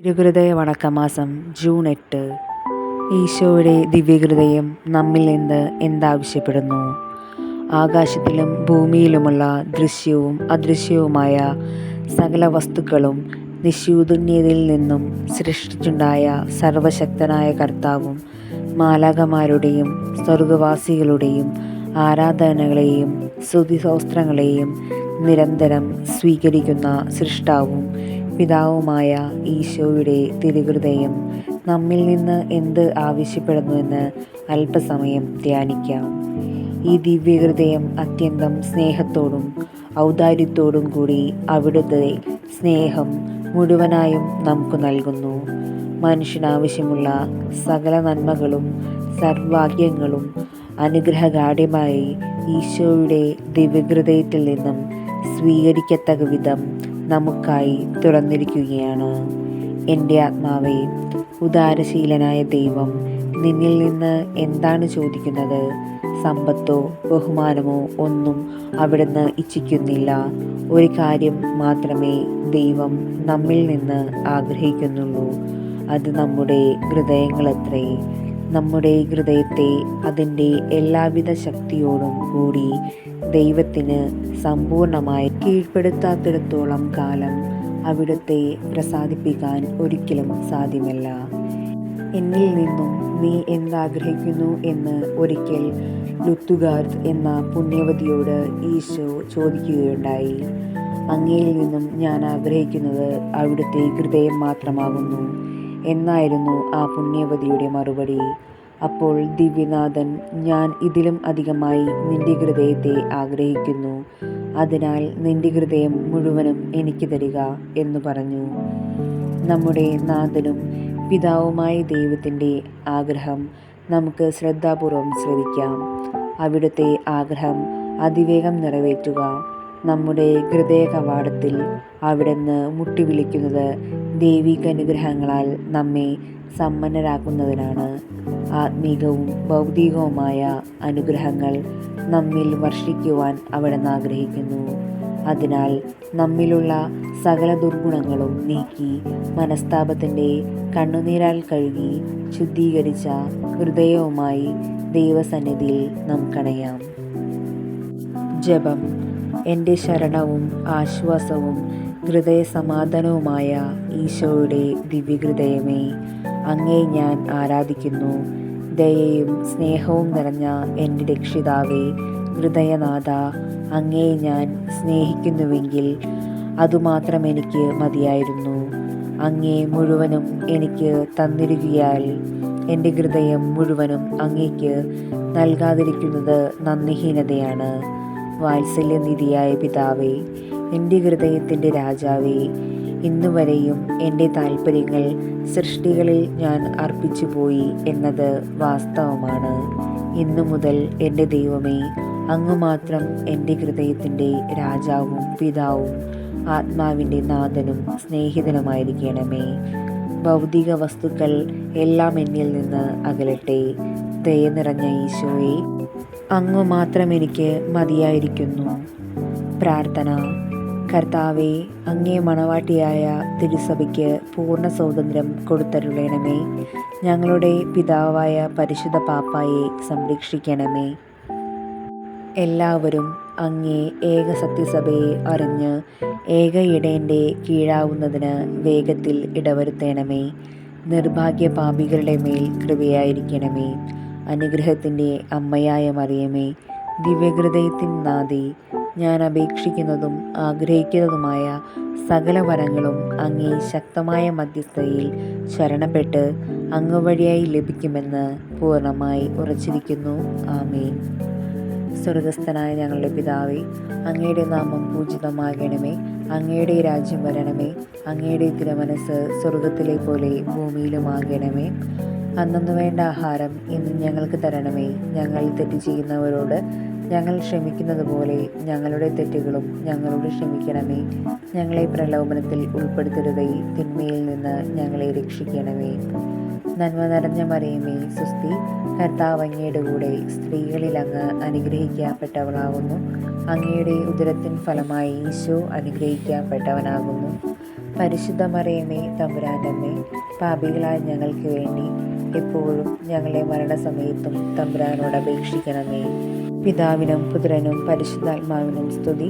തിരുഹൃദയ വണക്കമാസം June 8. ഈശോയുടെ ദിവ്യഹൃദയം നമ്മിൽ നിന്ന് എന്താവശ്യപ്പെടുന്നു? ആകാശത്തിലും ഭൂമിയിലുമുള്ള ദൃശ്യവും അദൃശ്യവുമായ സകല വസ്തുക്കളും നിശൂന്യതയിൽ നിന്നും സൃഷ്ടിച്ചുണ്ടായ സർവശക്തനായ കർത്താവും മാലാഖമാരുടെയും സ്വർഗവാസികളുടെയും ആരാധനകളെയും സ്തുതിസ്തോത്രങ്ങളെയും നിരന്തരം സ്വീകരിക്കുന്ന സൃഷ്ടാവും പിതാവുമായ ഈശോയുടെ തിരുഹൃദയം നമ്മിൽ നിന്ന് എന്ത് ആവശ്യപ്പെടുന്നുവെന്ന് അല്പസമയം ധ്യാനിക്കാം. ഈ ദിവ്യഹൃദയം അത്യന്തം സ്നേഹത്തോടും ഔദാര്യത്തോടും കൂടി അവിടുത്തെ സ്നേഹം മുഴുവനായും നമുക്ക് നൽകുന്നു. മനുഷ്യനാവശ്യമുള്ള സകല നന്മകളും സൗഭാഗ്യങ്ങളും അനുഗ്രഹഗാഢ്യമായി ഈശോയുടെ ദിവ്യഹൃദയത്തിൽ നിന്നും സ്വീകരിക്കത്തക്ക വിധം നമുക്കായി തുറന്നിരിക്കുകയാണ്. എൻ്റെ ആത്മാവേ, ഉദാരശീലനായ ദൈവം നിന്നിൽ നിന്ന് എന്താണ് ചോദിക്കുന്നത്? സമ്പത്തോ ബഹുമാനമോ ഒന്നും അവിടുന്ന് ഇച്ഛിക്കുന്നില്ല. ഒരു കാര്യം മാത്രമേ ദൈവം നമ്മിൽ നിന്ന് ആഗ്രഹിക്കുന്നുള്ളൂ. അത് നമ്മുടെ ഹൃദയങ്ങളത്രേ. നമ്മുടെ ഹൃദയത്തെ അതിൻ്റെ എല്ലാവിധ ശക്തിയോടും കൂടി ദൈവത്തിന് സമ്പൂർണമായി കീഴ്പ്പെടുത്താത്തിടത്തോളം കാലം അവിടുത്തെ പ്രസാദിപ്പിക്കാൻ ഒരിക്കലും സാധ്യമല്ല. എന്നിൽ നിന്നും നീ എന്താഗ്രഹിക്കുന്നു എന്ന് ഒരിക്കൽ ലുത്തുഗാർദ് എന്ന പുണ്യവതിയോട് ഈശോ ചോദിക്കുകയുണ്ടായി. അങ്ങയിൽ നിന്നും ഞാൻ ആഗ്രഹിക്കുന്നത് അവിടുത്തെ ഹൃദയം മാത്രമാകുന്നു എന്നായിരുന്നു ആ പുണ്യവതിയുടെ മറുപടി. അപ്പോൾ ദിവ്യനാഥൻ, ഞാൻ ഇതിലും അധികമായി നിന്റെ ഹൃദയത്തെ ആഗ്രഹിക്കുന്നു. അതിനാൽ നിന്റെ ഹൃദയം മുഴുവനും എനിക്ക് തരിക എന്ന് പറഞ്ഞു. നമ്മുടെ നാഥനും പിതാവുമായ ദൈവത്തിൻ്റെ ആഗ്രഹം നമുക്ക് ശ്രദ്ധാപൂർവം ശ്രവിക്കാം. അവിടുത്തെ ആഗ്രഹം അതിവേഗം നിറവേറ്റുക. നമ്മുടെ ഹൃദയ കവാടത്തിൽ അവിടുന്ന് മുട്ടിവിളിക്കുന്നത് ദൈവിക അനുഗ്രഹങ്ങളാൽ നമ്മെ സമ്പന്നരാക്കുന്നതിനാണ്. ആത്മീകവും ഭൗതികവുമായ അനുഗ്രഹങ്ങൾ നമ്മിൽ വർഷിക്കുവാൻ അവിടുന്ന് ആഗ്രഹിക്കുന്നു. അതിനാൽ നമ്മിലുള്ള സകല ദുർഗുണങ്ങളും നീക്കി മനസ്താപത്തിൻ്റെ കണ്ണുനീരാൽ കഴുകി ശുദ്ധീകരിച്ച ഹൃദയവുമായി ദൈവസന്നിധിയിൽ നമുക്കണയാം. ജപം. എൻ്റെ ശരണവും ആശ്വാസവും ഹൃദയസമാധാനവുമായ ഈശോയുടെ ദിവ്യഹൃദയമേ, അങ്ങേ ഞാൻ ആരാധിക്കുന്നു. ദയയും സ്നേഹവും നിറഞ്ഞ എൻ്റെ രക്ഷിതാവേ, ഹൃദയനാഥ, അങ്ങേ ഞാൻ സ്നേഹിക്കുന്നുവെങ്കിൽ അതുമാത്രം എനിക്ക് മതിയായിരുന്നു. അങ്ങേ മുഴുവനും എനിക്ക് തന്നിരിക്കുകയാൽ എൻ്റെ ഹൃദയം മുഴുവനും അങ്ങേക്ക് നൽകാതിരിക്കുന്നത് നന്ദിഹീനതയാണ്. വാത്സല്യനിധിയായ പിതാവേ, എൻ്റെ ഹൃദയത്തിൻ്റെ രാജാവേ, ഇന്നുവരെയും എൻ്റെ താല്പര്യങ്ങൾ സൃഷ്ടികളിൽ ഞാൻ അർപ്പിച്ചു പോയി എന്നത് വാസ്തവമാണ്. ഇന്നു മുതൽ എൻ്റെ ദൈവമേ, അങ്ങ് മാത്രം എൻ്റെ ഹൃദയത്തിൻ്റെ രാജാവും പിതാവും ആത്മാവിൻ്റെ നാഥനും സ്നേഹിതനുമായിരിക്കണമേ. ഭൗതിക വസ്തുക്കൾ എല്ലാം എന്നിൽ നിന്ന് അകലട്ടെ. ദയ നിറഞ്ഞ ഈശോയെ, അങ്ങ് മാത്രം എനിക്ക് മതിയായിരിക്കുന്നു. പ്രാർത്ഥന. കർത്താവേ, അങ്ങേ മണവാട്ടിയായ തിരുസഭയ്ക്ക് പൂർണ്ണ സ്വാതന്ത്ര്യം കൊടുത്തരുളണമേ. ഞങ്ങളുടെ പിതാവായ പരിശുദ്ധ പാപ്പായെ സംരക്ഷിക്കണമേ. എല്ലാവരും അങ്ങേ ഏക സത്യസഭയെ അറിഞ്ഞ് ഏക ഇടയൻ്റെ കീഴാവുന്നതിന് വേഗത്തിൽ ഇടവരുത്തണമേ. നിർഭാഗ്യ പാപികളുടെ മേൽ കൃപയായിരിക്കണമേ. അനുഗ്രഹത്തിൻ്റെ അമ്മയായ മറിയമേ, ദിവ്യഹൃദയത്തിൻ നാഥേ, ഞാൻ അപേക്ഷിക്കുന്നതും ആഗ്രഹിക്കുന്നതുമായ സകല വരങ്ങളും അങ്ങേ ശക്തമായ മധ്യസ്ഥതയിൽ ശരണപ്പെട്ട് അങ്ങ് വഴിയായി ലഭിക്കുമെന്ന് പൂർണ്ണമായി ഉറച്ചിരിക്കുന്നു. ആമേൻ. സ്വർഗസ്ഥനായ ഞങ്ങളുടെ പിതാവേ, അങ്ങയുടെ നാമം പൂജിതമാകണമേ. അങ്ങയുടെ രാജ്യം വരണമേ. അങ്ങയുടെ തിരുമനസ്സ് സ്വർഗത്തിലെ പോലെ ഭൂമിയിലുമാകണമേ. അന്നന്നു വേണ്ട ആഹാരം ഇന്ന് ഞങ്ങൾക്ക് തരണമേ. ഞങ്ങൾ തെറ്റ് ചെയ്യുന്നവരോട് ഞങ്ങൾ ക്ഷമിക്കുന്നത് പോലെ ഞങ്ങളുടെ തെറ്റുകളും ഞങ്ങളോട് ക്ഷമിക്കണമേ. ഞങ്ങളെ പ്രലോഭനത്തിൽ ഉൾപ്പെടുത്തരുതേ. തിന്മയിൽ നിന്ന് ഞങ്ങളെ രക്ഷിക്കണമേ. നന്മ നിറഞ്ഞ മറിയമേ, സ്വസ്തി, കർത്താവ് അങ്ങയുടെ കൂടെ സ്ത്രീകളിൽ അങ്ങ് അനുഗ്രഹിക്കപ്പെട്ടവളാകുന്നു. അങ്ങയുടെ ഉദരത്തിൻ ഫലമായി ഈശോ അനുഗ്രഹിക്കപ്പെട്ടവനാകുന്നു. പരിശുദ്ധ മറിയമേ തമ്പുരാൻ്റെ അമ്മേ, പാപികളായ ഞങ്ങൾക്ക് വേണ്ടി എപ്പോഴും ഞങ്ങളുടെ മരണസമയത്തും തമ്പുരാനോട് അപേക്ഷിക്കണമേ. പിതാവിനും പുത്രനും പരിശുദ്ധാത്മാവിനും സ്തുതി,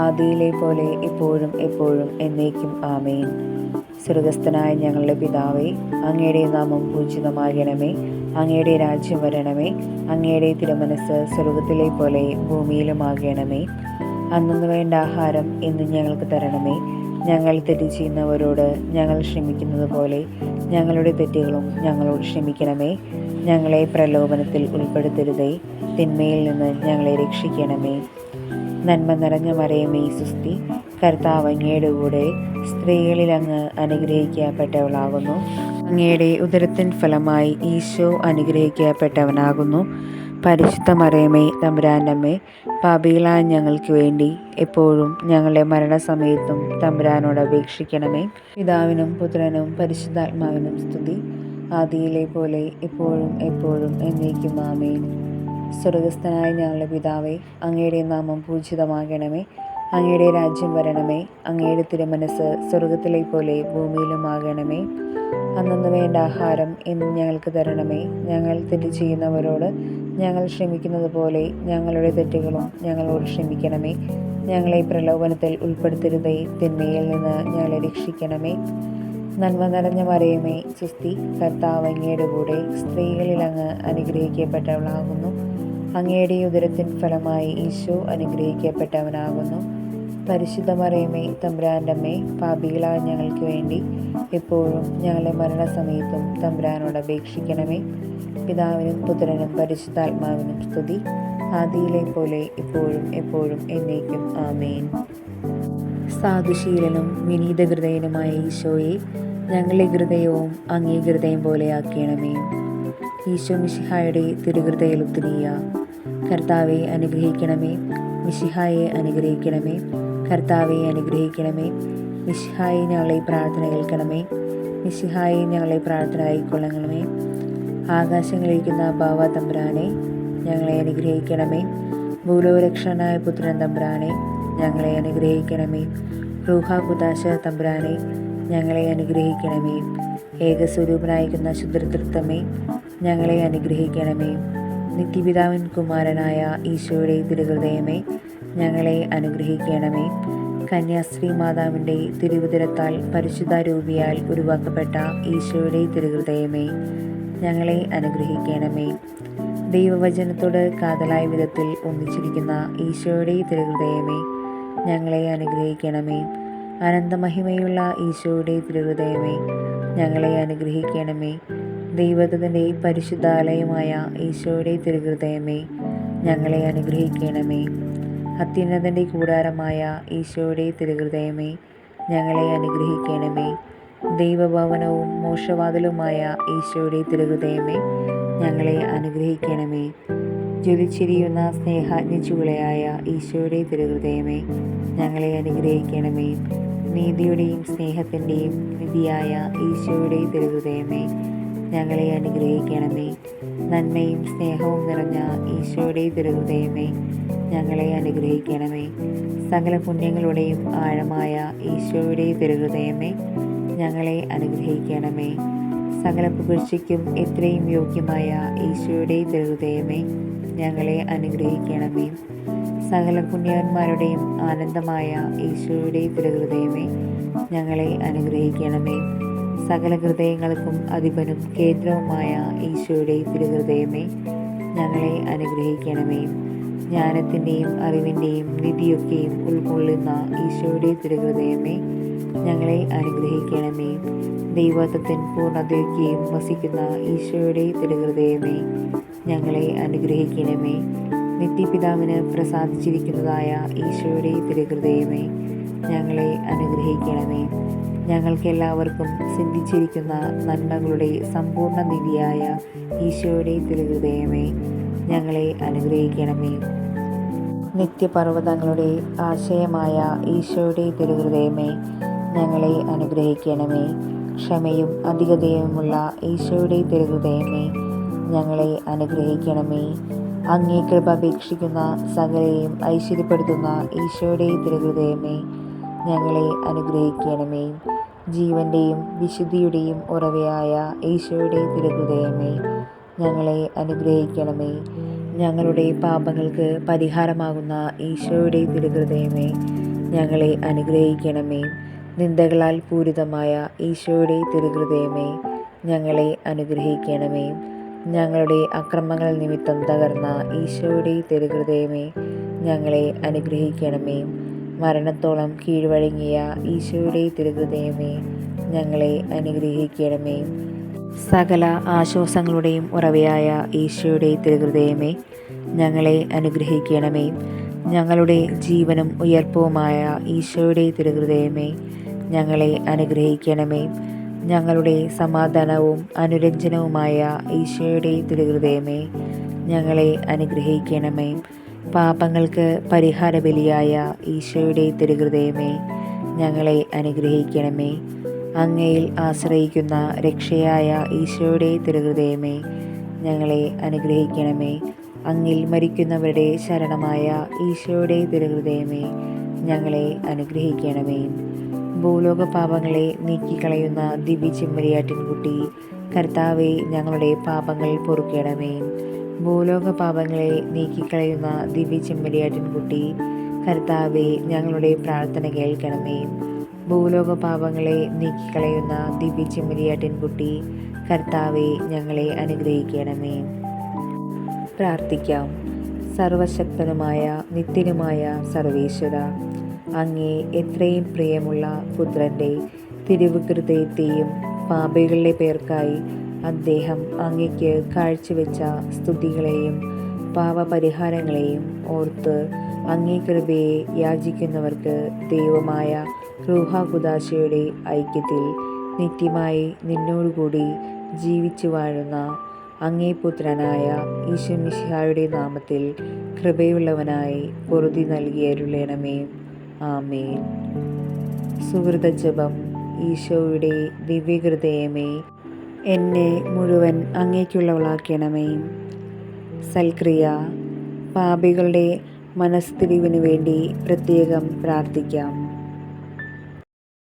ആദിയിലെ പോലെ എപ്പോഴും എപ്പോഴും എന്നേക്കും ആമേൻ. സ്വർഗസ്ഥനായ ഞങ്ങളുടെ പിതാവേ, അങ്ങയുടെ നാമം പൂജിതമാകണമേ. അങ്ങയുടെ രാജ്യം വരണമേ. അങ്ങയുടെ തിരുമനസ് സ്വർഗത്തിലെ പോലെ ഭൂമിയിലുമാകണമേ. അന്നു വേണ്ട ആഹാരം ഇന്ന് ഞങ്ങൾക്ക് തരണമേ. ഞങ്ങൾ തെറ്റ് ചെയ്യുന്നവരോട് ഞങ്ങൾ ക്ഷമിക്കുന്നത് പോലെ ഞങ്ങളുടെ തെറ്റുകളും ഞങ്ങളോട് ക്ഷമിക്കണമേ. ഞങ്ങളെ പ്രലോഭനത്തിൽ ഉൾപ്പെടുത്തരുതേ, തിന്മയിൽ നിന്ന് ഞങ്ങളെ രക്ഷിക്കണമേ. നന്മ നിറഞ്ഞ മറിയമേ സുസ്തി, കർത്താവ് അങ്ങയുടെ കൂടെ, സ്ത്രീകളിൽ അങ്ങ് അനുഗ്രഹിക്കപ്പെട്ടവളാകുന്നു. അങ്ങയുടെ ഉദരത്തിൻ ഫലമായി ഈശോ അനുഗ്രഹിക്കപ്പെട്ടവനാകുന്നു. പരിശുദ്ധ മറിയമേ തമ്പുരാൻ്റെ അമ്മേ, പാപികളായ ഞങ്ങൾക്ക് വേണ്ടി എപ്പോഴും ഞങ്ങളുടെ മരണസമയത്തും തമ്പുരാനോട് അപേക്ഷിക്കണമേ. പിതാവിനും പുത്രനും പരിശുദ്ധാത്മാവിനും സ്തുതി, ആദിയിലെ പോലെ എപ്പോഴും എപ്പോഴും എന്നേക്കും ആമേൻ. സ്വർഗസ്ഥനായ ഞങ്ങളുടെ പിതാവേ, അങ്ങയുടെ നാമം പൂജിതമാകണമേ. അങ്ങയുടെ രാജ്യം വരണമേ. അങ്ങയുടെ തിരുമനസ് സ്വർഗത്തിലെ പോലെ ഭൂമിയിലുമാകണമേ. അന്നു വേണ്ട ആഹാരം ഇന്ന് ഞങ്ങൾക്ക് തരണമേ. ഞങ്ങൾ തെറ്റ് ചെയ്യുന്നവരോട് ഞങ്ങൾ ക്ഷമിക്കുന്നത് പോലെ ഞങ്ങളുടെ തെറ്റുകളും ഞങ്ങളോട് ക്ഷമിക്കണമേ. ഞങ്ങളെ പ്രലോഭനത്തിൽ ഉൾപ്പെടുത്തരുതേ, തിന്മയിൽ നിന്ന് ഞങ്ങളെ രക്ഷിക്കണമേ. നന്മ നിറഞ്ഞ മറിയമേ സുസ്തി, കർത്താവ് അങ്ങയുടെ കൂടെ, സ്ത്രീകളിൽ അങ്ങ് അനുഗ്രഹിക്കപ്പെട്ടവളാകുന്നു. അങ്ങയുടെ ഉദരത്തിൻ ഫലമായി ഈശോ അനുഗ്രഹിക്കപ്പെട്ടവനാകുന്നു. പരിശുദ്ധ മറിയമേ തമ്പുരാൻ്റെ അമ്മേ, പാപികളായ ഞങ്ങൾക്ക് വേണ്ടി എപ്പോഴും ഞങ്ങളുടെ മരണസമയത്തും തമ്പുരാനോട് അപേക്ഷിക്കണമേ. പിതാവിനും പുത്രനും പരിശുദ്ധാത്മാവിനും സ്തുതി, ആദിയിലെ പോലെ എപ്പോഴും എപ്പോഴും എന്നേക്കും ആമേൻ. സാധുശീലനും വിനീത ഹൃദയനുമായ ഈശോയെ, ഞങ്ങളുടെ ഹൃദയവും അങ്ങേ ഹൃദയം പോലെ ആക്കണമേ. ഈശോ മിശിഹായുടെ തിരുഹൃദയ ലുത്തിനിയ, കർത്താവെ അനുഗ്രഹിക്കണമേ. മിശിഹായെ അനുഗ്രഹിക്കണമേ. കർത്താവെ അനുഗ്രഹിക്കണമേ. മിശിഹായെ ഞങ്ങളെ പ്രാർത്ഥന കേൾക്കണമേ. മിശിഹായെ ഞങ്ങളെ പ്രാർത്ഥന കൈക്കൊള്ളണമേ. ആകാശങ്ങളിരിക്കുന്ന ബാവ തമ്പുരാനെ, ഞങ്ങളെ അനുഗ്രഹിക്കണമേ. ഭൂലോകരക്ഷകനായ പുത്രൻ തമ്പുരാനെ, ഞങ്ങളെ അനുഗ്രഹിക്കണമേ. റൂഹ കുദാശ തമ്പുരാനെ, ഞങ്ങളെ അനുഗ്രഹിക്കണമേ. ഏകസ്വരൂപനായിരിക്കുന്ന ശുദ്ധതൃത്വമേ, ഞങ്ങളെ അനുഗ്രഹിക്കണമേ. നിത്യപിതാവിൻ കുമാരനായ ഈശോയുടെ തിരുഹൃദയമേ, ഞങ്ങളെ അനുഗ്രഹിക്കണമേ. കന്യാസ്ത്രീ മാതാവിൻ്റെ തിരുവുദരത്താൽ പരിശുദ്ധാരൂപിയാൽ ഉരുവാക്കപ്പെട്ട ഈശോയുടെ തിരുഹൃദയമേ, ഞങ്ങളെ അനുഗ്രഹിക്കണമേ. ദൈവവചനത്തോട് കാതലായ വിധത്തിൽ ഒന്നിച്ചിരിക്കുന്ന ഈശോയുടെ തിരുഹൃദയമേ, ഞങ്ങളെ അനുഗ്രഹിക്കണമേ. അനന്തമഹിമയുള്ള ഈശോയുടെ തിരുഹൃദയമേ, ഞങ്ങളെ അനുഗ്രഹിക്കണമേ. ദൈവത്തിൻ്റെ പരിശുദ്ധാലയമായ ഈശോയുടെ തിരുഹൃദയമേ, ഞങ്ങളെ അനുഗ്രഹിക്കണമേ. അത്യുന്നതൻ്റെ കൂടാരമായ ഈശോയുടെ തിരുഹൃദയമേ, ഞങ്ങളെ അനുഗ്രഹിക്കണമേ. ദൈവഭവനവും മോക്ഷവാതിലുമായ ഈശോയുടെ തിരുഹൃദയമേ, ഞങ്ങളെ അനുഗ്രഹിക്കണമേ. ജ്വലിച്ചിരിയുന്ന സ്നേഹാഗ്നിചൂളയായ ഈശോയുടെ തിരുഹൃദയമേ, ഞങ്ങളെ അനുഗ്രഹിക്കണമേ. നീതിയുടെയും സ്നേഹത്തിൻ്റെയും നിധിയായ ഈശോയുടെ തിരുഹൃദയമേ, ഞങ്ങളെ അനുഗ്രഹിക്കണമേ. നന്മയും സ്നേഹവും നിറഞ്ഞ ഈശോയുടെ തിരുഹൃദയമേ, ഞങ്ങളെ അനുഗ്രഹിക്കണമേ. സകല പുണ്യങ്ങളുടെയും ആഴമായ ഈശോയുടെ തിരുഹൃദയമേ, ഞങ്ങളെ അനുഗ്രഹിക്കണമേ. സകല പുകഴ്ചയ്ക്കും എത്രയും യോഗ്യമായ ഈശോയുടെ തിരുഹൃദയമേ, ഞങ്ങളെ അനുഗ്രഹിക്കണമേ. സകല പുണ്യവാന്മാരുടെയും ആനന്ദമായ ഈശോയുടെ തിരുഹൃദയമേ, ഞങ്ങളെ അനുഗ്രഹിക്കണമേ. സകല ഹൃദയങ്ങൾക്കും അധിപനും കേന്ദ്രവുമായ ഈശോയുടെ തിരുഹൃദയമേ, ഞങ്ങളെ അനുഗ്രഹിക്കണമേ. ജ്ഞാനത്തിൻ്റെയും അറിവിൻ്റെയും നിധിയൊക്കെയും ഉൾക്കൊള്ളുന്ന ഈശോയുടെ തിരുഹൃദയമേ, ഞങ്ങളെ അനുഗ്രഹിക്കണമേ. ദൈവത്വത്തിൻ പൂർണ്ണതയൊക്കെയും വസിക്കുന്ന ഈശോയുടെ തിരുഹൃദയമേ, ഞങ്ങളെ അനുഗ്രഹിക്കണമേ. നിത്യപിതാവിന് പ്രസാദിച്ചിരിക്കുന്നതായ ഈശോയുടെ തിരുഹൃദയമേ, ഞങ്ങളെ അനുഗ്രഹിക്കണമേ. ഞങ്ങൾക്കെല്ലാവർക്കും സിദ്ധിച്ചിരിക്കുന്ന നന്മകളുടെ സമ്പൂർണ്ണ നിധിയായ ഈശോയുടെ തിരുഹൃദയമേ, ഞങ്ങളെ അനുഗ്രഹിക്കണമേ. നിത്യപർവ്വതങ്ങളുടെ ആശയമായ ഈശോയുടെ തിരുഹൃദയമേ, ഞങ്ങളെ അനുഗ്രഹിക്കണമേ. ക്ഷമയും അധികതയുമുള്ള ഈശോയുടെ തിരുഹൃദയമേ, ഞങ്ങളെ അനുഗ്രഹിക്കണമേ. അങ്ങേ കൃപ അപേക്ഷിക്കുന്ന സകലരെയും ഐശ്വര്യപ്പെടുത്തുന്ന ഈശോയുടെ തിരുഹൃദയമേ, ഞങ്ങളെ അനുഗ്രഹിക്കണമേ. ജീവൻ്റെയും വിശുദ്ധിയുടെയും ഉറവയായ ഈശോയുടെ തിരുഹൃദയമേ, ഞങ്ങളെ അനുഗ്രഹിക്കണമേ. ഞങ്ങളുടെ പാപങ്ങൾക്ക് പരിഹാരമാകുന്ന ഈശോയുടെ തിരുഹൃദയമേ, ഞങ്ങളെ അനുഗ്രഹിക്കണമേ. നിന്ദകളാൽ പൂരിതമായ ഈശോയുടെ തിരുഹൃദയമേ, ഞങ്ങളെ അനുഗ്രഹിക്കണമേ. ഞങ്ങളുടെ അക്രമങ്ങൾ നിമിത്തം തകർന്ന ഈശോയുടെ തിരുഹൃദയമേ, ഞങ്ങളെ അനുഗ്രഹിക്കണമേ. മരണത്തോളം കീഴ്വഴങ്ങിയ ഈശോയുടെ തിരുഹൃദയമേ, ഞങ്ങളെ അനുഗ്രഹിക്കണമേ. സകല ആശ്വാസങ്ങളുടെയും ഉറവയായ ഈശോയുടെ തിരുഹൃദയമേ, ഞങ്ങളെ അനുഗ്രഹിക്കണമേ. ഞങ്ങളുടെ ജീവനും ഉയർപ്പുമായ ഈശോയുടെ തിരുഹൃദയമേ, ഞങ്ങളെ അനുഗ്രഹിക്കണമേ. ഞങ്ങളുടെ സമാധാനവും അനുരഞ്ജനവുമായ ഈശോയുടെ തിരുഹൃദയമേ, ഞങ്ങളെ അനുഗ്രഹിക്കണമേ. പാപങ്ങൾക്ക് പരിഹാര ബലിയായ ഈശോയുടെ തിരുഹൃദയമേ, ഞങ്ങളെ അനുഗ്രഹിക്കണമേ. അങ്ങയിൽ ആശ്രയിക്കുന്ന രക്ഷയായ ഈശോയുടെ തിരുഹൃദയമേ, ഞങ്ങളെ അനുഗ്രഹിക്കണമേ. അങ്ങിൽ മരിക്കുന്നവരുടെ ശരണമായ ഈശോയുടെ തിരുഹൃദയമേ, ഞങ്ങളെ അനുഗ്രഹിക്കണമേ. ഭൂലോക പാപങ്ങളെ നീക്കിക്കളയുന്ന ദിവ്യ ചെമ്മരിയാട്ടിൻകുട്ടി, കർത്താവേ, ഞങ്ങളുടെ പാപങ്ങൾ പൊറുക്കണമേ. ഭൂലോക പാപങ്ങളെ നീക്കിക്കളയുന്ന ദിവ്യ ചെമ്മരിയാട്ടിൻകുട്ടി, കർത്താവേ, ഞങ്ങളുടെ പ്രാർത്ഥന കേൾക്കണമേ. ഭൂലോക പാപങ്ങളെ നീക്കിക്കളയുന്ന ദിവ്യ ചെമ്മരിയാട്ടിൻകുട്ടി, കർത്താവേ, ഞങ്ങളെ അനുഗ്രഹിക്കണമേ. പ്രാർത്ഥിക്കാം. സർവശക്തനുമായ നിത്യനുമായ സർവേശ്വര, അങ്ങേ എത്രയും പ്രിയമുള്ള പുത്രൻ്റെ തിരുഹൃദയത്തെയും പാപികളുടെ പേർക്കായി അദ്ദേഹം അങ്ങയ്ക്ക് കാഴ്ചവെച്ച സ്തുതികളെയും പാപപരിഹാരങ്ങളെയും ഓർത്ത് അങ്ങേ കൃപയെ യാചിക്കുന്നവർക്ക് ദൈവമായ റൂഹാകുദാശയുടെ ഐക്യത്തിൽ നിത്യമായി നിന്നോടുകൂടി ജീവിച്ചു വാഴുന്ന അങ്ങേ പുത്രനായ ഈശോമിശിഹായുടെ നാമത്തിൽ കൃപയുള്ളവനായി പൊറുതി നൽകിയരുളണമേ. ആമേൻ. സുഹൃതജപം. ഈശോയുടെ ദിവ്യഹൃദയമേ, എന്നെ മുഴുവൻ അങ്ങേക്കുള്ളവളാക്കണമേ. സൽക്രിയ. പാപികളുടെ മനസ്തിരിവിനു വേണ്ടി പ്രത്യേകം പ്രാർത്ഥിക്കാം.